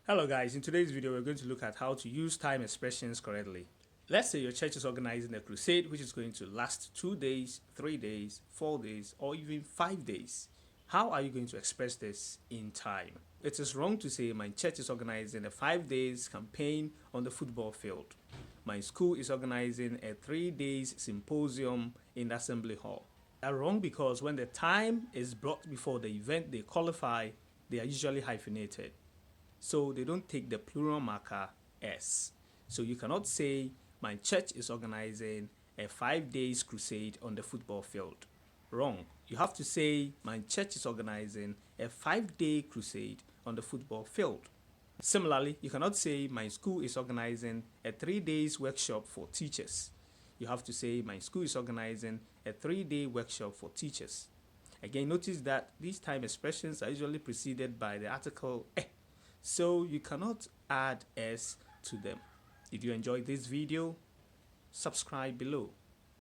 Hello guys, in today's video we're going to look at how to use time expressions correctly. Let's say your church is organizing a crusade which is going to last 2 days, 3 days, 4 days, or even 5 days. How are you going to express this in time? It is wrong to say my church is organizing a 5 days campaign on the football field. My school is organizing a 3 days symposium in the assembly hall. They are wrong because when the time is brought before the event they qualify, they are usually hyphenated. So they don't take the plural marker S. So you cannot say my church is organizing a 5 days crusade on the football field. Wrong. You have to say my church is organizing a 5-day crusade on the football field. Similarly, you cannot say my school is organizing a 3 days workshop for teachers. You have to say my school is organizing a 3-day workshop for teachers. Again, notice that these time expressions are usually preceded by the article eh, so you cannot add s to them. If you enjoyed this video, subscribe below.